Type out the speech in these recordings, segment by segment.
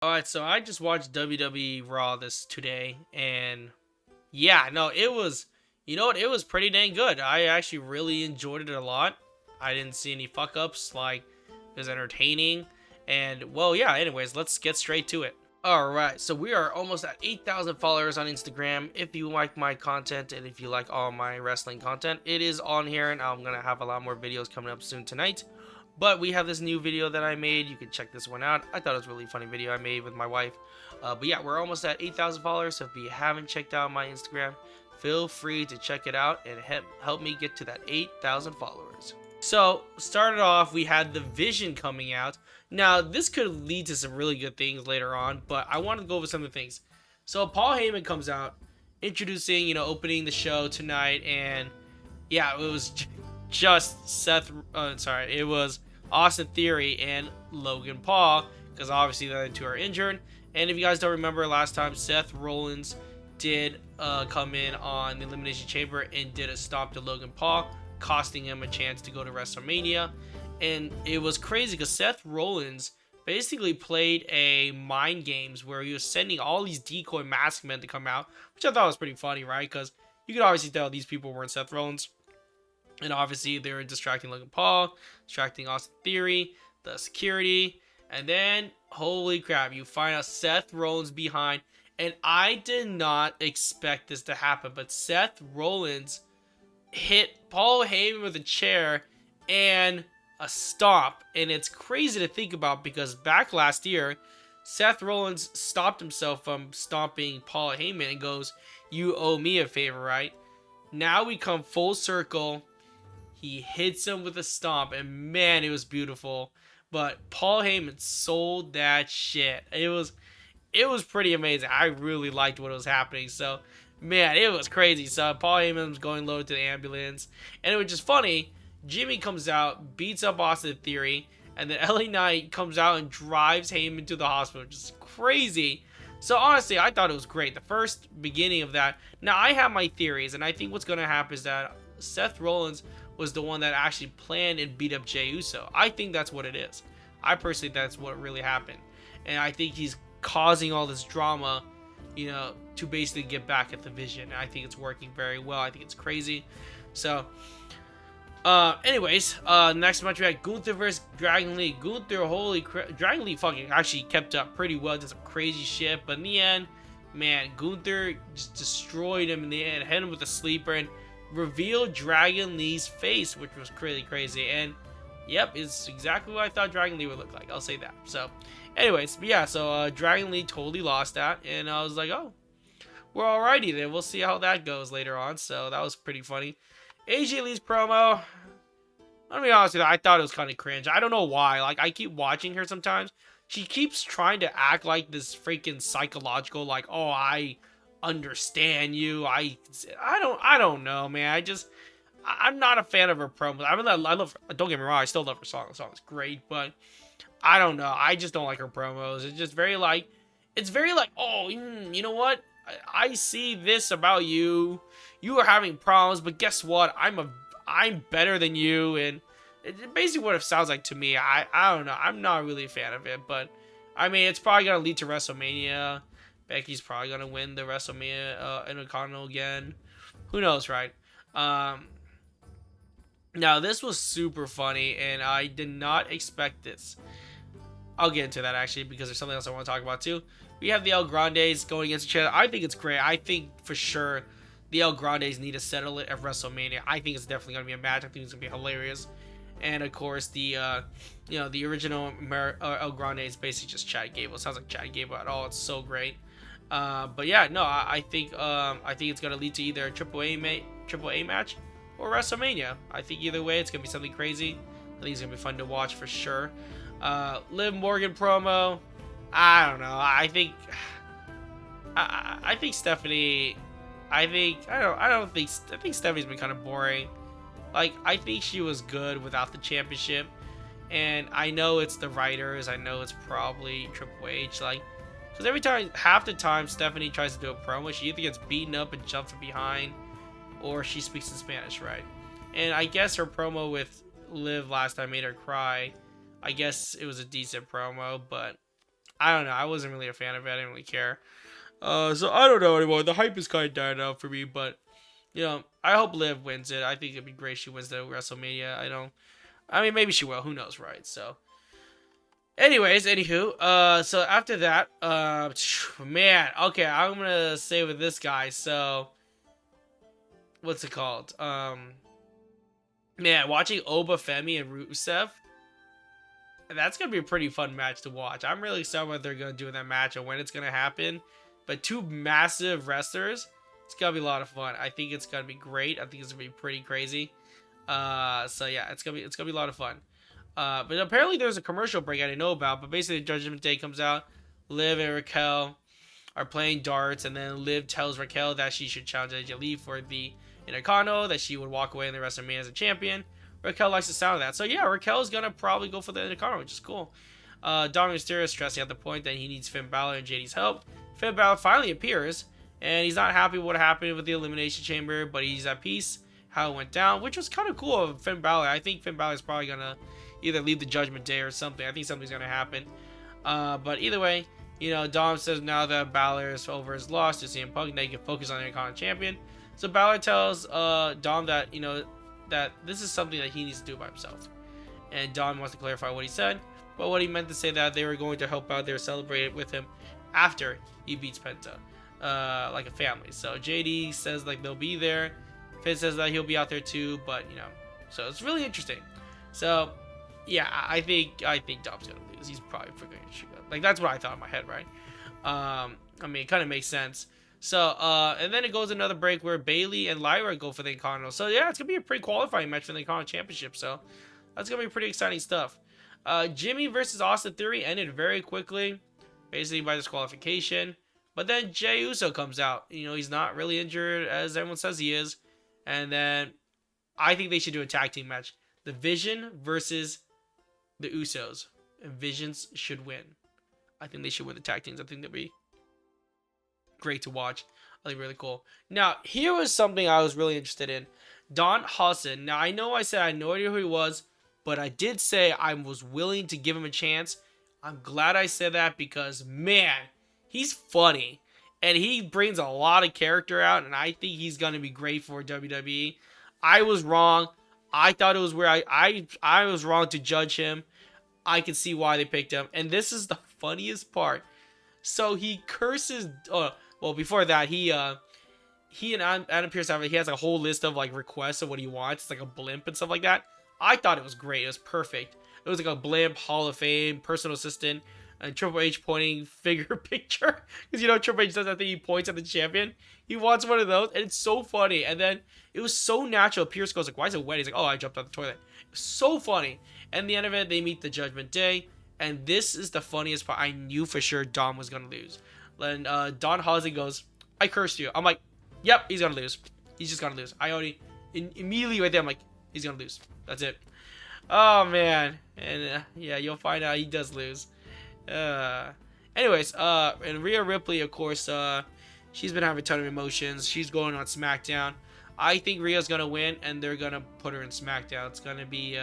All right, so I just watched WWE Raw this today, and yeah, no, it was, you know what, it was pretty dang good. I actually really enjoyed it a lot. I didn't see any fuck ups. Like, it was entertaining, and well, yeah. Anyways, let's get straight to it. All right, so we are almost at 8,000 followers on Instagram. If you like my content and if you like all my wrestling content, it is on here, and I'm gonna have a lot more videos coming up soon tonight. But we have this new video that I made. You can check this one out. I thought it was a really funny video I made with my wife. But yeah, we're almost at 8,000 followers. So if you haven't checked out my Instagram, feel free to check it out and help me get to that 8,000 followers. So, started off, we had the Vision coming out. Now, this could lead to some really good things later on, but I want to go over some of the things. So, Paul Heyman comes out, introducing, opening the show tonight, and yeah, it was just it was Austin Theory and Logan Paul, because obviously the other two are injured. And if you guys don't remember last time, Seth Rollins did come in on the Elimination Chamber and did a stomp to Logan Paul, costing him a chance to go to WrestleMania. And it was crazy because Seth Rollins basically played a mind games where he was sending all these decoy masked men to come out, which I thought was pretty funny, right? Because you could obviously tell these people weren't Seth Rollins. And obviously they were distracting Logan Paul, distracting Austin Theory, the security. And then, holy crap, you find out Seth Rollins behind. And I did not expect this to happen, but Seth Rollins hit Paul Heyman with a chair and a stomp. And it's crazy to think about because back last year, Seth Rollins stopped himself from stomping Paul Heyman and goes, "You owe me a favor, right?" Now we come full circle. He hits him with a stomp, and man, it was beautiful. But Paul Heyman sold that shit. It was pretty amazing. I really liked what was happening. So, man, it was crazy. So Paul Heyman was going low to the ambulance, and it was just funny. Jimmy comes out, beats up Austin Theory, and then LA Knight comes out and drives Heyman to the hospital, which is crazy. So honestly, I thought it was great. The first beginning of that. Now I have my theories, and I think what's gonna happen is that Seth Rollins was the one that actually planned and beat up Jey Uso. I think that's what it is. I personally think that's what really happened. And I think he's causing all this drama, to basically get back at the Vision. And I think it's working very well. I think it's crazy. So, anyways, next match we had Gunther versus Dragon Lee. Gunther, holy crap, Dragon Lee fucking actually kept up pretty well, did some crazy shit. But in the end, man, Gunther just destroyed him in the end, hit him with a sleeper, and revealed Dragon Lee's face, which was really crazy. And yep, it's exactly what I thought Dragon Lee would look like. I'll say that. So, anyways, but yeah, so Dragon Lee totally lost that, and I was like, oh, we're alrighty then. We'll see how that goes later on. So that was pretty funny. AJ Lee's promo, let me be honest with you, I thought it was kind of cringe. I don't know why. Like, I keep watching her sometimes. She keeps trying to act like this freaking psychological, like, oh, I understand you. I don't know, man. I'm not a fan of her promos. I love. Don't get me wrong. I still love her song. The song is great, but I don't know. I just don't like her promos. It's just very like. It's very like. Oh, you know what? I see this about you. You are having problems, but guess what? I'm better than you, and it's basically what it sounds like to me. I don't know. I'm not really a fan of it, but I mean, it's probably gonna lead to WrestleMania. Becky's probably gonna win the WrestleMania Intercontinental again. Who knows, right? Now this was super funny, and I did not expect this. I'll get into that actually because there's something else I want to talk about too. We have the El Grandes going against each other. I think it's great. I think for sure the El Grandes need to settle it at WrestleMania. I think it's definitely gonna be a match. I think it's gonna be hilarious. And of course the the original El Grande is basically just Chad Gable. It sounds like Chad Gable at all. It's so great. But yeah, no, I think it's gonna lead to either a triple A match or WrestleMania. I think either way, it's gonna be something crazy. I think it's gonna be fun to watch for sure. Liv Morgan promo. I don't know. I think Stephanie. I think Stephanie's been kind of boring. Like, I think she was good without the championship. And I know it's the writers. I know it's probably Triple H. Like, because every time, half the time, Stephanie tries to do a promo, she either gets beaten up and jumped from behind, or she speaks in Spanish, right? And I guess her promo with Liv last time made her cry. I guess it was a decent promo, but I don't know. I wasn't really a fan of it. I didn't really care. So I don't know anymore. The hype is kind of died out for me, but I hope Liv wins it. I think it'd be great if she wins the WrestleMania. I mean, maybe she will. Who knows, right? So, anyways, anywho, so after that, man, okay, I'm gonna say with this guy. So, what's it called? Man, watching Oba Femi and Rusev, that's gonna be a pretty fun match to watch. I'm really excited what they're gonna do in that match and when it's gonna happen. But two massive wrestlers, it's gonna be a lot of fun. I think it's gonna be great. I think it's gonna be pretty crazy. So yeah, it's gonna be a lot of fun. But apparently there's a commercial break I didn't know about. But basically, Judgment Day comes out. Liv and Raquel are playing darts, and then Liv tells Raquel that she should challenge AJ Lee for the Intercontinental, that she would walk away in the WrestleMania as a champion. Raquel likes the sound of that. So yeah, Raquel is gonna probably go for the Intercontinental, which is cool. Dominic Mysterio is stressing at the point that he needs Finn Balor and JD's help. Finn Balor finally appears, and he's not happy with what happened with the Elimination Chamber, but he's at peace how it went down, which was kind of cool of Finn Balor. I think Finn Balor is probably gonna either leave the Judgment Day or something. I think something's gonna happen. But either way, Dom says now that Balor is over his loss to CM Punk, they can focus on the Intercontinental Champion. So Balor tells Dom that that this is something that he needs to do by himself, and Dom wants to clarify what he said, but what he meant to say that they were going to help out, they were celebrating with him after he beats Penta, like a family. So JD says like they'll be there. Finn says that he'll be out there too, but so it's really interesting. So yeah, I think Dom's gonna lose. He's probably freaking like that's what I thought in my head, right? I mean, it kind of makes sense. So, and then it goes another break where Bayley and Lyra go for the Intercontinental. So yeah, it's gonna be a pretty qualifying match for the Intercontinental Championship. So that's gonna be pretty exciting stuff. Jimmy versus Austin Theory ended very quickly, basically by disqualification. But then Jey Uso comes out. He's not really injured as everyone says he is. And then I think they should do a tag team match. The Vision versus the Usos. And Visions should win. I think they should win the tag teams. I think that'd be great to watch. I think really cool. Now, here was something I was really interested in. Don Hudson. Now, I know I said I had no idea who he was, but I did say I was willing to give him a chance. I'm glad I said that because, man, he's funny. And he brings a lot of character out, and I think he's going to be great for WWE. I was wrong. I thought it was where I was wrong to judge him. I can see why they picked him. And this is the funniest part. So he curses... well, before that, he and Adam Pearce, he has a whole list of like requests of what he wants. It's like a blimp and stuff like that. I thought it was great. It was perfect. It was like a blimp, Hall of Fame, personal assistant, and Triple H pointing figure picture. Because Triple H does that thing, he points at the champion. He wants one of those, and it's so funny. And then it was so natural. Pierce goes like, "Why is it wet?" He's like, "Oh, I jumped out the toilet." It was so funny. And at the end of it, they meet the Judgment Day. And this is the funniest part. I knew for sure Dom was going to lose. And Don Hudson goes, "I cursed you." I'm like, yep, he's going to lose. He's just going to lose. I already, immediately right there, I'm like, he's going to lose. That's it. Oh, man. And yeah, you'll find out he does lose. Anyways, and Rhea Ripley, of course, she's been having a ton of emotions. She's going on SmackDown. I think Rhea's going to win, and they're going to put her in SmackDown. It's going to be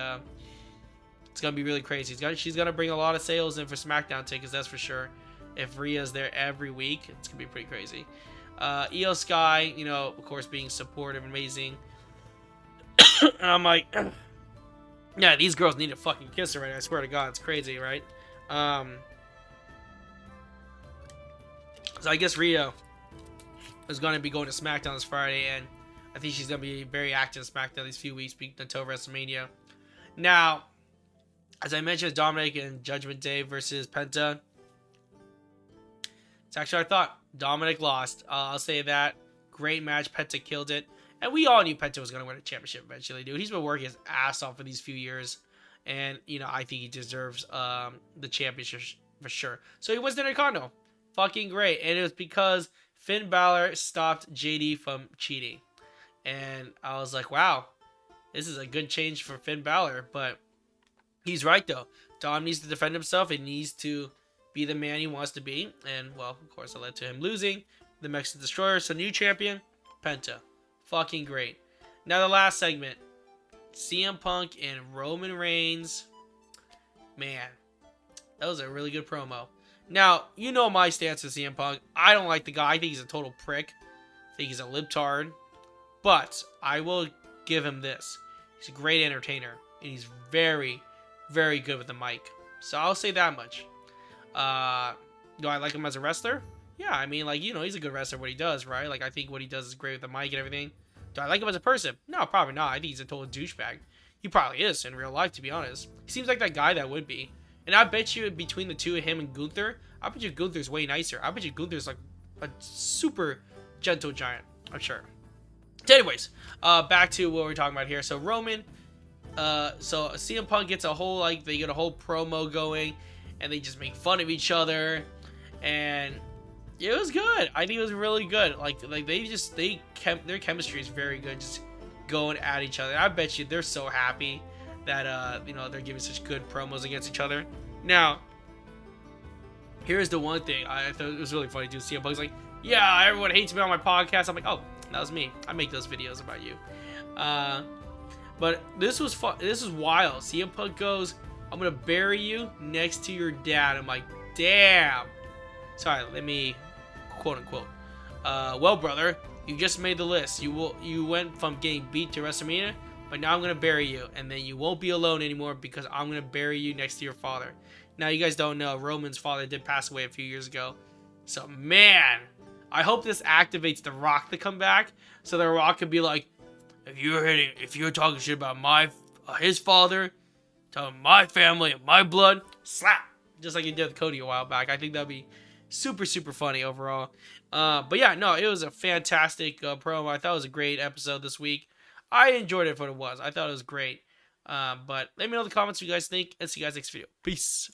really crazy. She's going to bring a lot of sales in for SmackDown tickets, that's for sure. If Rhea's there every week, it's going to be pretty crazy. Io Sky, of course, being supportive, amazing. And I'm like, yeah, these girls need to fucking kiss her right now. I swear to God, it's crazy, right? So I guess Rhea is going to be going to SmackDown this Friday, and I think she's going to be very active in SmackDown these few weeks until WrestleMania. Now, as I mentioned, Dominic and Judgment Day versus Penta. It's actually I thought Dominic lost. I'll say that. Great match. Penta killed it. And we all knew Penta was going to win a championship eventually, dude. He's been working his ass off for these few years. And, I think he deserves the championship for sure. So he wins the Intercontinental. Fucking great. And it was because Finn Balor stopped JD from cheating. And I was like, wow, this is a good change for Finn Balor. But he's right, though. Dom needs to defend himself. He needs to be the man he wants to be. And, well, of course, it led to him losing the Mexican Destroyer. So, new champion, Penta. Fucking great. Now, the last segment. CM Punk and Roman Reigns. Man, that was a really good promo. Now, you know my stance with CM Punk. I don't like the guy. I think he's a total prick. I think he's a libtard. But I will give him this. He's a great entertainer. And he's very, very good with the mic. So I'll say that much. Do I like him as a wrestler? Yeah, I mean, like, you know, he's a good wrestler what he does, right? Like, I think what he does is great with the mic and everything. Do I like him as a person? No, probably not. I think he's a total douchebag. He probably is in real life, to be honest. He seems like that guy that would be. And I bet you between the two of him and Gunther, I bet you Gunther's way nicer. I bet you Gunther's like a super gentle giant. I'm sure. So anyways, back to what we're talking about here. So Roman, so CM Punk gets a whole, like, they get a whole promo going, and they just make fun of each other, and it was good. I think it was really good. Like their chemistry is very good, just going at each other. I bet you they're so happy that you know, they're giving such good promos against each other. Now, here's the one thing I thought it was really funny too. CM Punk's like, yeah, everyone hates me on my podcast. I'm like, oh, that was me. I make those videos about you. But this was fun. This is wild. CM Punk goes, I'm gonna bury you next to your dad. I'm like, damn. Sorry, let me quote unquote. Well, brother, you just made the list. You went from getting beat to WrestleMania, but now I'm gonna bury you, and then you won't be alone anymore because I'm gonna bury you next to your father. Now, you guys don't know, Roman's father did pass away a few years ago. So, man, I hope this activates The Rock to come back, so The Rock can be like, if you're talking shit about his father, telling my family and my blood, slap, just like he did with Cody a while back. I think that'd be super, super funny overall. But yeah, no, it was a fantastic promo. I thought it was a great episode this week. I enjoyed it for what it was. I thought it was great. But let me know in the comments what you guys think, and see you guys next video. Peace.